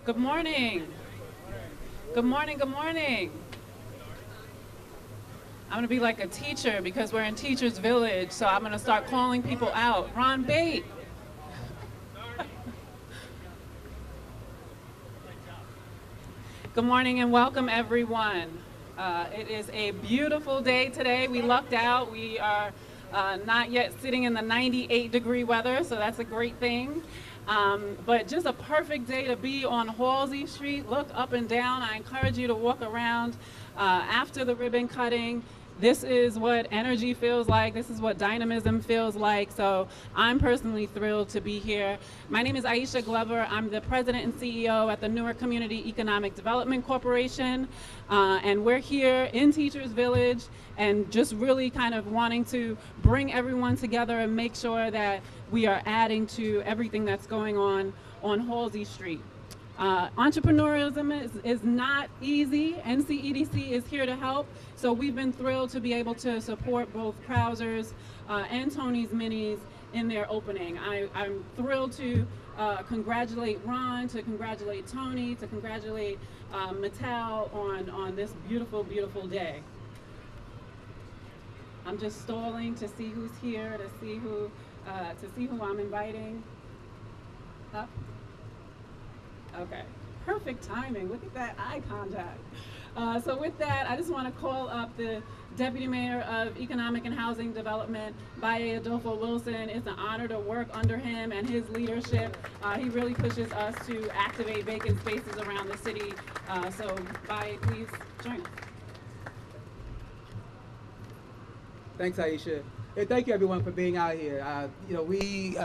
Good morning. Good morning, good morning. I'm gonna be like a teacher because we're in Teachers Village, so I'm gonna start calling people out. Ron Bate. Good morning and welcome everyone. It is a beautiful day today. We lucked out. We are not yet sitting in the 98-degree weather, so that's a great thing. But just a perfect day to be on Halsey Street. Look up and down. I encourage you to walk around after the ribbon cutting. This is what energy feels like. This is what dynamism feels like. So I'm personally thrilled to be here. My name is Aisha Glover. I'm the president and CEO at the Newark Community Economic Development Corporation. And we're here in Teachers Village and just really kind of wanting to bring everyone together and make sure that we are adding to everything that's going on Halsey Street. Entrepreneurialism is not easy. NCEDC is here to help. So we've been thrilled to be able to support both Krauser's and Tony's Minis in their opening. I'm thrilled to congratulate Ron, to congratulate Tony, to congratulate Mattel on this beautiful, beautiful day. I'm just stalling to see who's here, to see who I'm inviting up. Okay, perfect timing. Look at that eye contact. So with that, I just want to call up the Deputy Mayor of Economic and Housing Development, Baye Adolfo Wilson. It's an honor to work under him and his leadership. He really pushes us to activate vacant spaces around the city. So Baye, please join us. Thanks, Aisha. And thank you, everyone, for being out here. We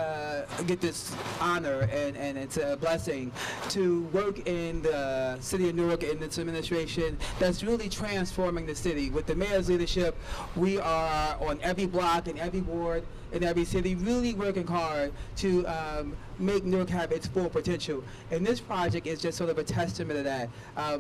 get this honor, and it's a blessing to work in the city of Newark and its administration that's really transforming the city. With the mayor's leadership, we are on every block and every ward in every city, really working hard to make Newark have its full potential. And this project is just sort of a testament of that. I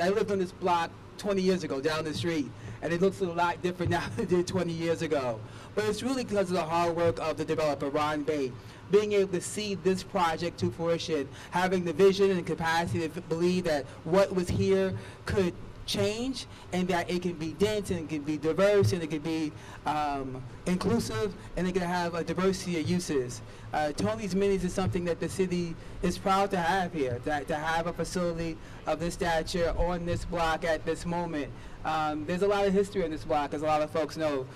lived on this block 20 years ago down the street, and it looks a lot different now than it did 20 years ago. But it's really because of the hard work of the developer, Ron Bate, being able to see this project to fruition, having the vision and capacity to believe that what was here could change, and that it can be dense, and it can be diverse, and it can be inclusive, and it can have a diversity of uses. Tony's Minis is something that the city is proud to have here, to have a facility of this stature on this block at this moment. There's a lot of history in this block, as a lot of folks know.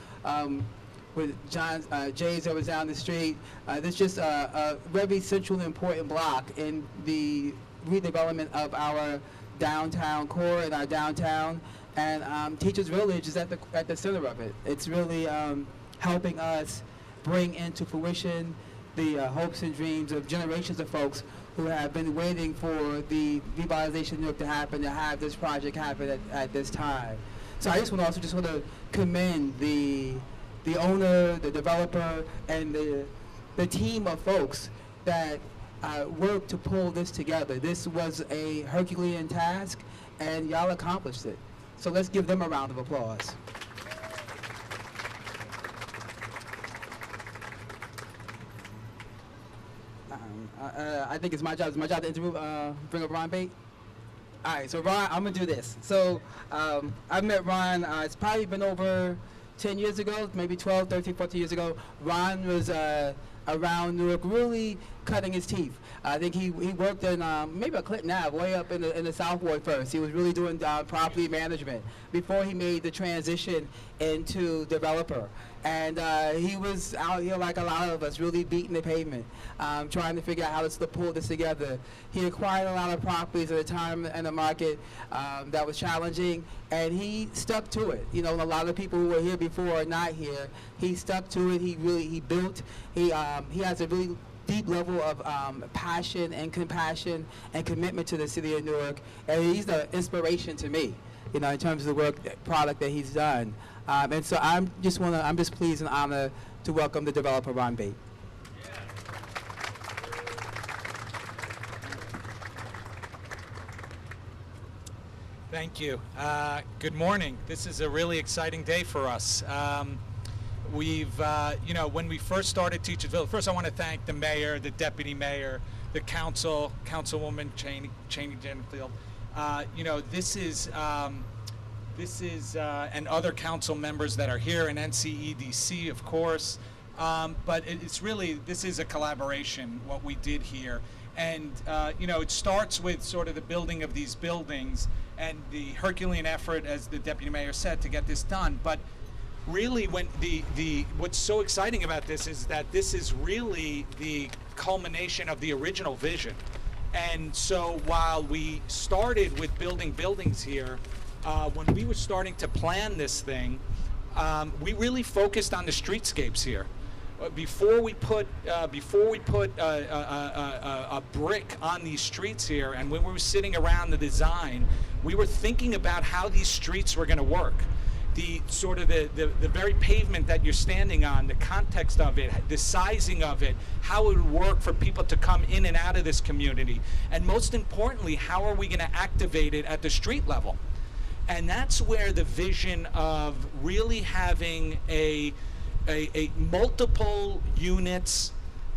With Jay's that was down the street, this is just a very central and important block in the redevelopment of our downtown core and our downtown, and Teachers Village is at the center of it. It's really helping us bring into fruition the hopes and dreams of generations of folks who have been waiting for the revitalization of Newark to happen, to have this project happen at this time. So I just want to commend the owner, the developer, and the team of folks that worked to pull this together. This was a Herculean task, and y'all accomplished it. So let's give them a round of applause. I think it's my job. It's my job to interview, bring up Ron Bate. All right, so Ron, I'm gonna do this. So I met Ron, it's probably been over 10 years ago, maybe 12, 13, 14 years ago. Ron was around Newark, really cutting his teeth. I think he worked in maybe a Clinton Ave, way up in the South Ward first. He was really doing property management before he made the transition into developer. And he was out here like a lot of us, really beating the pavement, trying to figure out how to pull this together. He acquired a lot of properties at a time in the market that was challenging, and he stuck to it. You know, a lot of people who were here before are not here. He stuck to it. He built. He has a really deep level of passion and compassion and commitment to the city of Newark, and he's the inspiration to me, you know, in terms of the product that he's done. And so I'm just pleased and honored to welcome the developer, Ron Bate. Thank you. Good morning. This is a really exciting day for us. When we first started Teachers Village, first I want to thank the mayor, the deputy mayor, the council, Councilwoman Cheney Genfield. This is and other council members that are here, and NCEDC, of course. But this is a collaboration, what we did here. And, it starts with sort of the building of these buildings and the Herculean effort, as the Deputy Mayor said, to get this done. But really, when what's so exciting about this is that this is really the culmination of the original vision. And so while we started with building buildings here, when we were starting to plan this thing, we really focused on the streetscapes here. Before we put a brick on these streets here, and when we were sitting around the design, we were thinking about how these streets were going to work. The very pavement that you're standing on, the context of it, the sizing of it, how it would work for people to come in and out of this community, and most importantly, how are we going to activate it at the street level? And that's where the vision of really having a multiple units,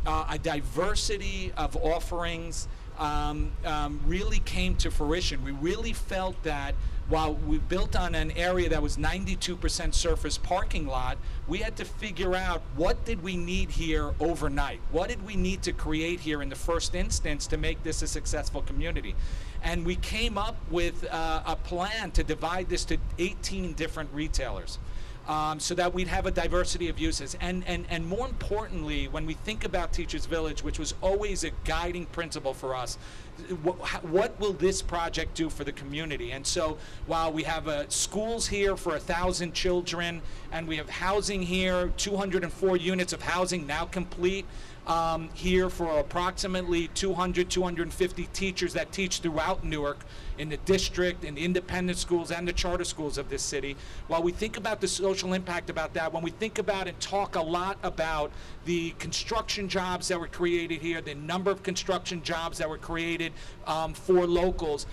a diversity of offerings really came to fruition. We really felt that while we built on an area that was 92% surface parking lot, we had to figure out what did we need here overnight? What did we need to create here in the first instance to make this a successful community? And we came up with a plan to divide this to 18 different retailers. So that we'd have a diversity of uses. And more importantly, when we think about Teachers Village, which was always a guiding principle for us, what will this project do for the community? And so while we have schools here for 1,000 children, and we have housing here, 204 units of housing now complete, here for approximately 250 teachers that teach throughout Newark, in the district, in the independent schools and the charter schools of this city. While we think about the social impact about that, when we think about and talk a lot about the construction jobs that were created here, the number of construction jobs that were created for locals,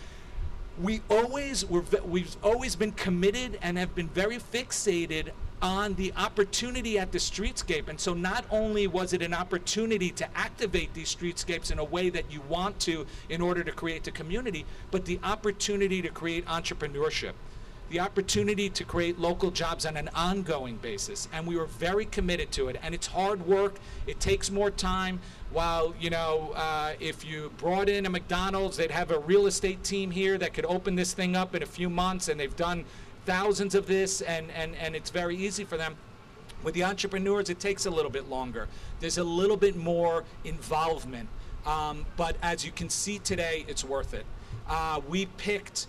we've always been committed and have been very fixated on the opportunity at the streetscape. And so not only was it an opportunity to activate these streetscapes in a way that you want to in order to create the community, but the opportunity to create entrepreneurship, the opportunity to create local jobs on an ongoing basis. And we were very committed to it. And it's hard work. It takes more time. While, if you brought in a McDonald's, they'd have a real estate team here that could open this thing up in a few months, and they've done thousands of this, and it's very easy for them. With the entrepreneurs, it takes a little bit longer. There's a little bit more involvement, but as you can see today, it's worth it. We picked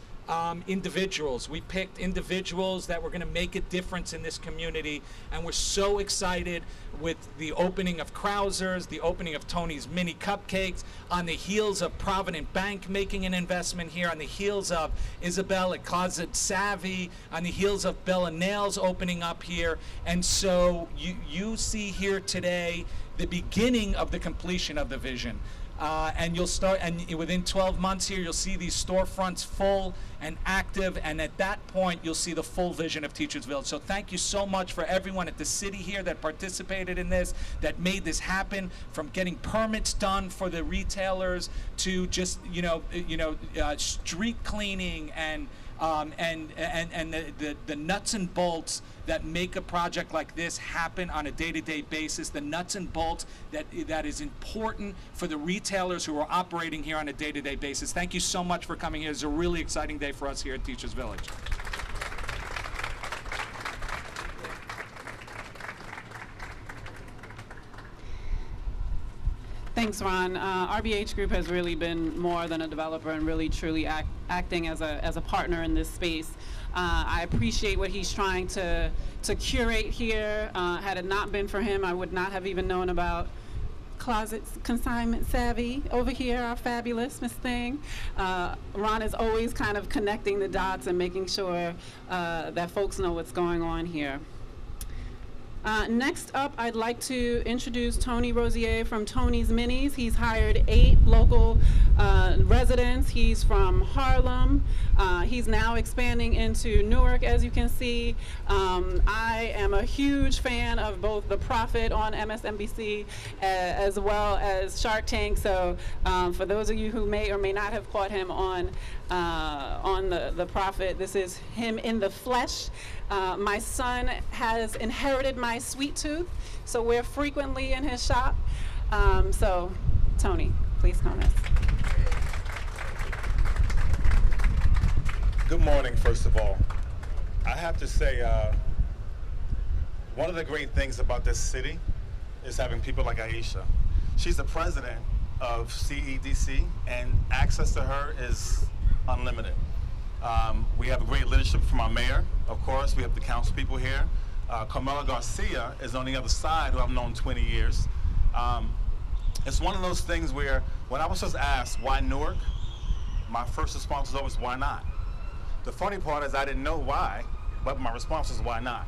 individuals. We picked individuals that were going to make a difference in this community, and we're so excited with the opening of Krauser's, the opening of Tony's Mini Cupcakes, on the heels of Provident Bank making an investment here, on the heels of Isabel at Closet Savvy, on the heels of Bella Nails opening up here. And so you see here today the beginning of the completion of the vision. And you'll start, and within 12 months here, you'll see these storefronts full and active, and at that point, you'll see the full vision of Teachers Village. So thank you so much for everyone at the city here that participated in this, that made this happen, from getting permits done for the retailers to just, street cleaning and the nuts and bolts that make a project like this happen on a day-to-day basis, the nuts and bolts that is important for the retailers who are operating here on a day-to-day basis. Thank you so much for coming here. It's a really exciting day for us here at Teachers Village. Thanks, Ron. RBH Group has really been more than a developer and really truly acting as a partner in this space. I appreciate what he's trying to curate here. Had it not been for him, I would not have even known about Closet Consignment Savvy over here, our fabulous Miss Thing. Ron is always kind of connecting the dots and making sure that folks know what's going on here. Next up, I'd like to introduce Tony Rosier from Tony's Minis. He's hired 8 local residents. He's from Harlem. He's now expanding into Newark, as you can see. I am a huge fan of both The Prophet on MSNBC as well as Shark Tank. So for those of you who may or may not have caught him on the Prophet, this is him in the flesh. My son has inherited my sweet tooth, so we're frequently in his shop. So, Tony, please comment. Good morning, first of all. I have to say, one of the great things about this city is having people like Aisha. She's the president of CEDC, and access to her is unlimited. We have a great leadership from our mayor, of course. We have the council people here. Carmela Garcia is on the other side, who I've known 20 years. It's one of those things where, when I was just asked, why Newark? My first response was always, why not? The funny part is I didn't know why, but my response was, why not?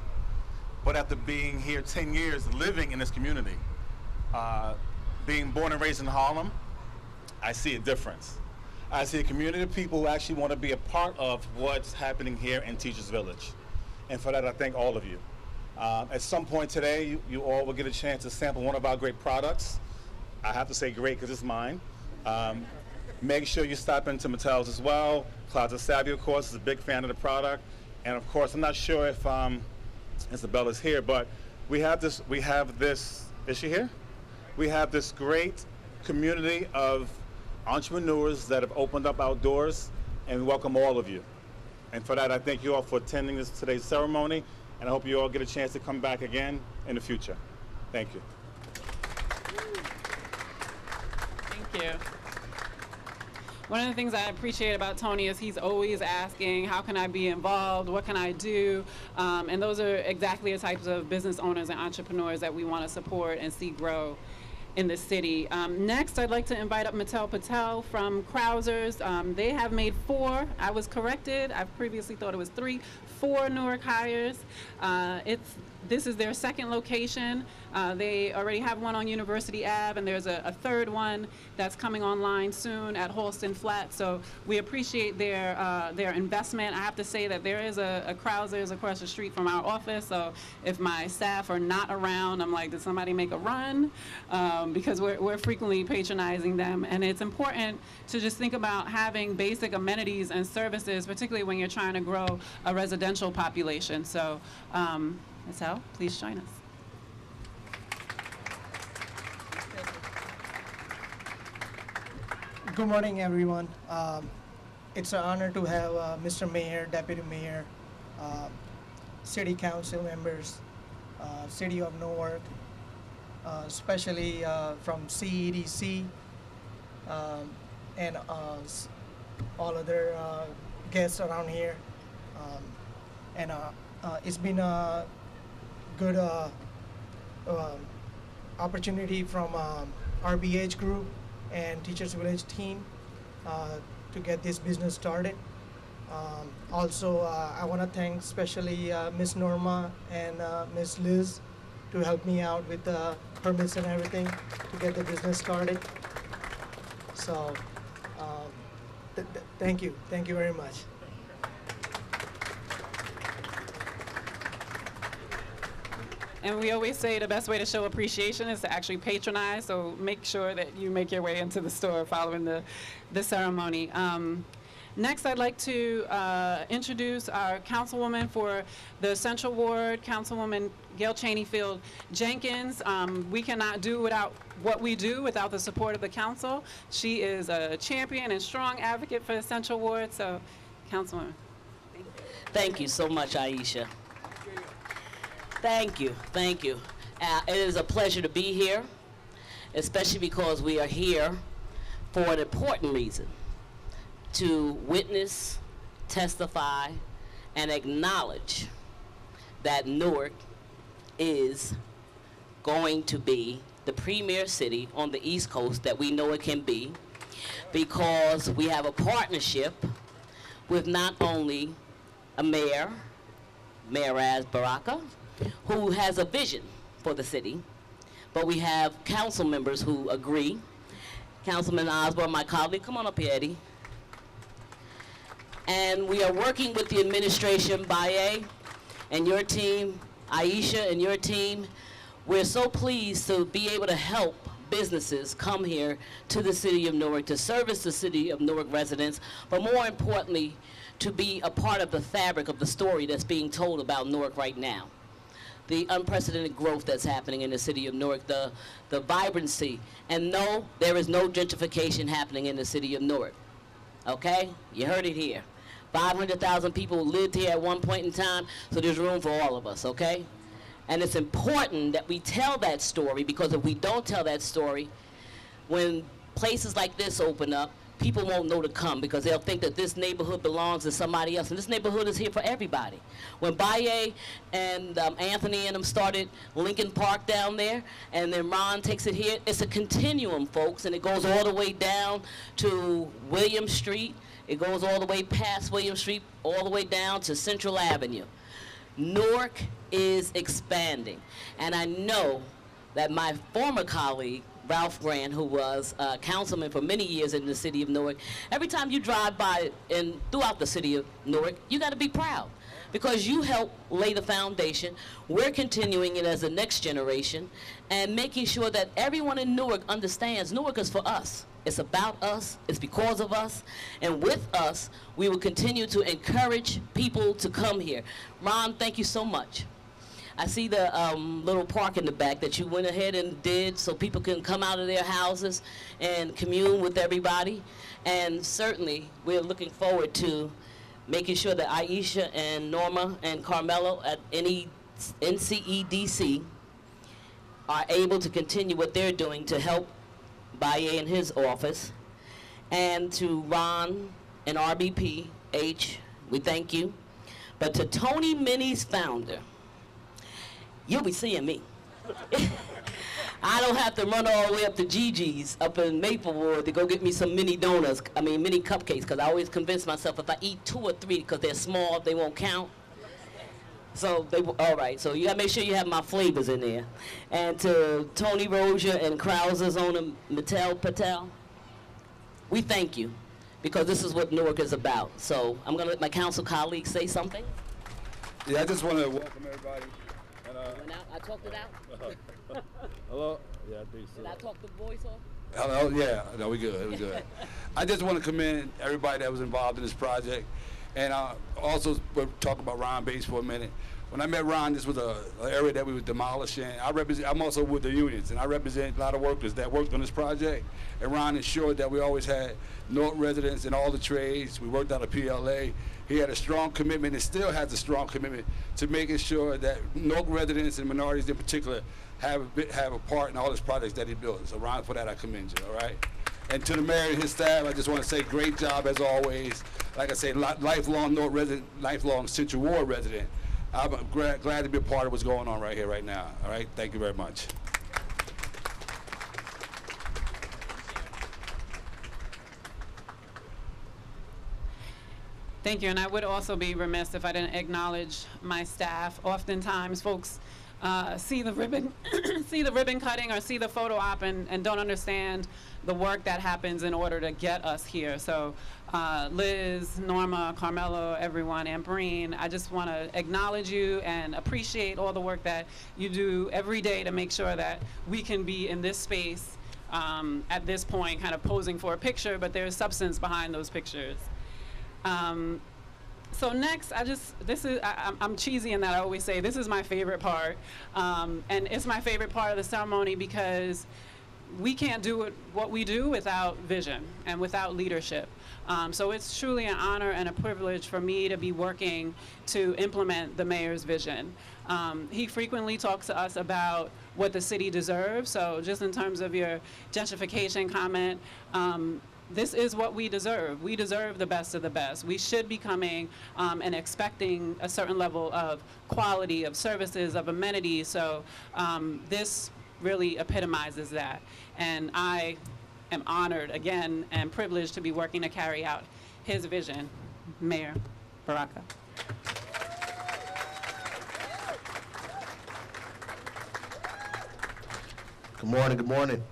But after being here 10 years, living in this community, being born and raised in Harlem, I see a difference. I see a community of people who actually want to be a part of what's happening here in Teachers Village. And for that, I thank all of you. At some point today, you all will get a chance to sample one of our great products. I have to say great because it's mine. Make sure you stop into Mattel's as well. Closet Savvy, of course, is a big fan of the product. And of course, I'm not sure if Isabella's here, but we have this, is she here? We have this great community of entrepreneurs that have opened up outdoors, and we welcome all of you. And for that, I thank you all for attending today's ceremony, and I hope you all get a chance to come back again in the future. Thank you. Thank you. One of the things I appreciate about Tony is he's always asking, how can I be involved? What can I do? And those are exactly the types of business owners and entrepreneurs that we want to support and see grow in the city. Next, I'd like to invite up Mattel Patel from Krausers. They have made 4. I was corrected. I previously thought it was 3. 4 Newark hires. This is their second location. They already have one on University Ave, and there's a third one that's coming online soon at Halston Flats. So we appreciate their investment. I have to say that there is a Krauser's across the street from our office. So if my staff are not around, I'm like, did somebody make a run? Because we're frequently patronizing them. And it's important to just think about having basic amenities and services, particularly when you're trying to grow a residential population. So Mattel, please join us. Good morning, everyone. It's an honor to have Mr. Mayor, Deputy Mayor, City Council members, City of Newark, especially from CEDC, and all other guests around here. It's been a good opportunity from RBH Group and Teachers Village team to get this business started. Also, I want to thank especially Miss Norma and Miss Liz to help me out with the permits and everything to get the business started. So, thank you very much. And we always say the best way to show appreciation is to actually patronize, so make sure that you make your way into the store following the ceremony. Next, I'd like to introduce our councilwoman for the Central Ward, Councilwoman Gail Cheneyfield Jenkins. We cannot do without what we do without the support of the council. She is a champion and strong advocate for the Central Ward, so Councilwoman. Thank you so much, Aisha. Thank you. It is a pleasure to be here, especially because we are here for an important reason, to witness, testify, and acknowledge that Newark is going to be the premier city on the East Coast that we know it can be, because we have a partnership with not only a mayor, Mayor Raz Baraka, who has a vision for the city, but we have council members who agree. Councilman Osborne, my colleague, come on up here, Eddie. And we are working with the administration, Baye, and your team, Aisha and your team. We're so pleased to be able to help businesses come here to the city of Newark to service the city of Newark residents, but more importantly, to be a part of the fabric of the story that's being told about Newark right now. The unprecedented growth that's happening in the city of Newark, the vibrancy. And no, there is no gentrification happening in the city of Newark. Okay? You heard it here. 500,000 people lived here at one point in time, so there's room for all of us, okay? And it's important that we tell that story, because if we don't tell that story, when places like this open up, people won't know to come, because they'll think that this neighborhood belongs to somebody else, and this neighborhood is here for everybody. When Baye and Anthony and them started Lincoln Park down there, and then Ron takes it here, it's a continuum, folks, and it goes all the way down to William Street. It goes all the way past William Street, all the way down to Central Avenue. Newark is expanding, and I know that my former colleague, Ralph Grant, who was a councilman for many years in the city of Newark, every time you drive by and throughout the city of Newark, you got to be proud, because you helped lay the foundation. We're continuing it as the next generation and making sure that everyone in Newark understands Newark is for us. It's about us, it's because of us, and with us, we will continue to encourage people to come here. Ron, thank you so much. I see the little park in the back that you went ahead and did so people can come out of their houses and commune with everybody. And certainly, we're looking forward to making sure that Aisha and Norma and Carmelo at NCEDC are able to continue what they're doing to help Baye in his office. And to Ron and RBP, H, we thank you. But to Tony Mini's founder, you'll be seeing me. I don't have to run all the way up to Gigi's up in Maplewood to go get me some mini donuts, mini cupcakes, because I always convince myself if I eat 2 or 3, because they're small, they won't count. So, all right, so you gotta make sure you have my flavors in there. And to Tony Rozier and Krauser's owner, Mattel Patel, we thank you, because this is what Newark is about. So I'm gonna let my council colleagues say something. Yeah, I just want to welcome everybody. And, I talked it out? hello? Yeah, I think so. Did I talk the voice off? Hello, yeah, no, we good, we good. I just want to commend everybody that was involved in this project. And also, we'll talk about Ron Bates for a minute. When I met Ron, this was an area that we were demolishing. I'm also with the unions, and I represent a lot of workers that worked on this project. And Ron ensured that we always had Newark residents in all the trades. We worked out a PLA. He had a strong commitment, and still has a strong commitment to making sure that Newark residents and minorities in particular have a part in all these projects that he built. So Ron, for that, I commend you, all right? And to the mayor and his staff, I just want to say great job as always. Like I say, lifelong Newark resident, lifelong Central Ward resident. I'm glad to be a part of what's going on right here, right now. All right, thank you very much. Thank you, and I would also be remiss if I didn't acknowledge my staff. Oftentimes, folks see the ribbon, see the ribbon cutting or see the photo op and don't understand the work that happens in order to get us here. So Liz, Norma, Carmelo, everyone, and Breen, I just want to acknowledge you and appreciate all the work that you do every day to make sure that we can be in this space at this point kind of posing for a picture, but there's substance behind those pictures. So next, I'm cheesy in that I always say this is my favorite part, and it's my favorite part of the ceremony because we can't do what we do without vision and without leadership. So it's truly an honor and a privilege for me to be working to implement the mayor's vision. He frequently talks to us about what the city deserves. So just in terms of your gentrification comment, this is what we deserve. We deserve the best of the best. We should be coming and expecting a certain level of quality, of services, of amenities. So this really epitomizes that. And I am honored again and privileged to be working to carry out his vision. Mayor Baraka. Good morning, good morning.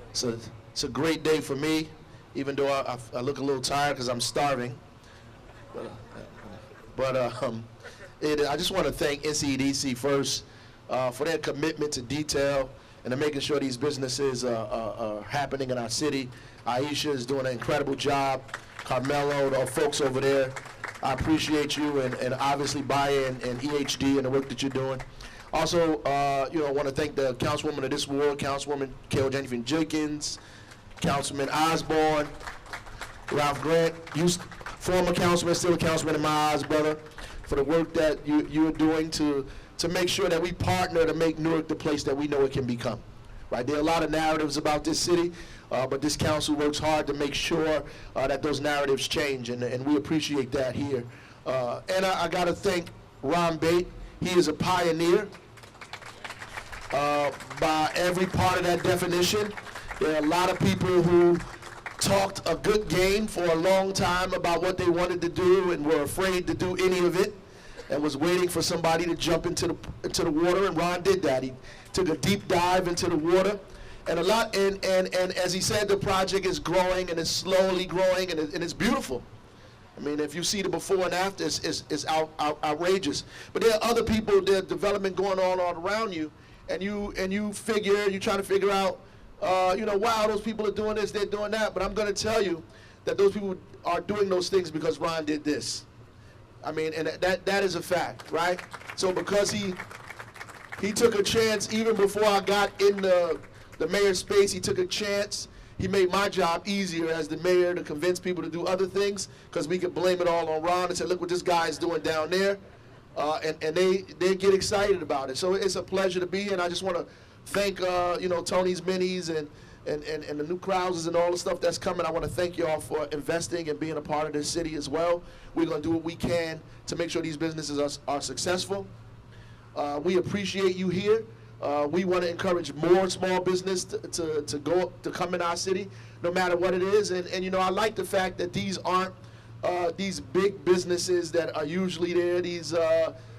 It's a great day for me, even though I look a little tired because I'm starving. I just want to thank NCEDC first for their commitment to detail and to making sure these businesses are happening in our city. Aisha is doing an incredible job. Carmelo, the folks over there, I appreciate you, and obviously Baya and EHD and the work that you're doing. Also, I want to thank the councilwoman of this ward, Councilwoman Carol Jennifer Jenkins, Councilman Osborne, Ralph Grant, former councilman, still a councilman in my eyes, brother, for the work that you are doing to make sure that we partner to make Newark the place that we know it can become. Right? There are a lot of narratives about this city, but this council works hard to make sure that those narratives change, and we appreciate that here. And I got to thank Ron Bate. He is a pioneer by every part of that definition. There are a lot of people who talked a good game for a long time about what they wanted to do and were afraid to do any of it and was waiting for somebody to jump into the water, and Ron did that. He took a deep dive into the water, and as he said, the project is growing, and it's slowly growing, and it's beautiful. I mean, if you see the before and after, it's outrageous. But there are other people, there's development going on all around you, and you're trying to figure out, wow, those people are doing this, they're doing that. But I'm going to tell you that those people are doing those things because Ron did this. I mean, and that is a fact, right? So because he took a chance even before I got in the mayor's space, he took a chance. He made my job easier as the mayor to convince people to do other things because we could blame it all on Ron and say, look what this guy is doing down there. And they get excited about it. So it's a pleasure to be here, and I just want to thank Tony's Minis and the new Krausers and all the stuff that's coming. I want to thank you all for investing and being a part of this city as well. We're going to do what we can to make sure these businesses are successful. We appreciate you here. We want to encourage more small business to come in our city, no matter what it is. And I like the fact that these aren't these big businesses that are usually there, these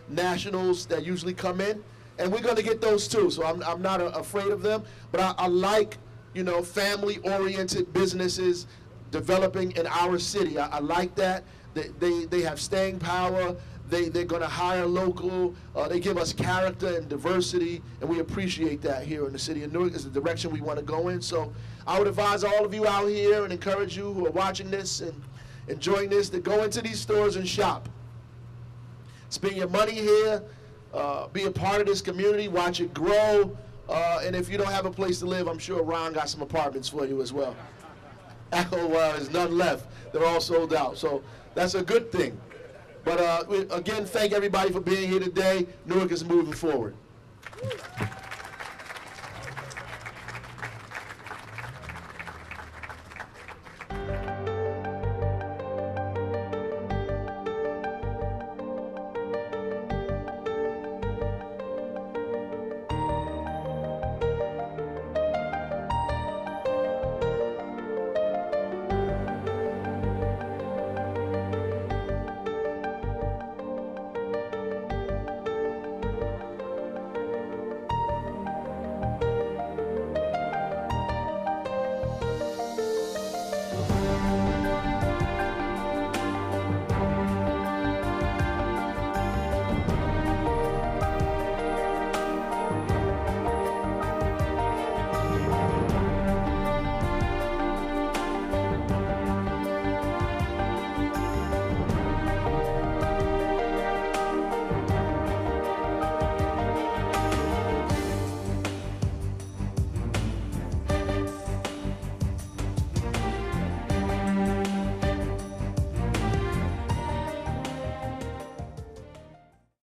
nationals that usually come in. And we're going to get those too, so I'm not afraid of them. But I like, family-oriented businesses developing in our city. I like that. They have staying power. They're going to hire local. They give us character and diversity, and we appreciate that here in the city of Newark. It's the direction we want to go in. So I would advise all of you out here and encourage you who are watching this and enjoying this to go into these stores and shop. Spend your money here. Be a part of this community. Watch it grow. And if you don't have a place to live, I'm sure Ron got some apartments for you as well. There's none left. They're all sold out. So that's a good thing. But again, thank everybody for being here today. Newark is moving forward.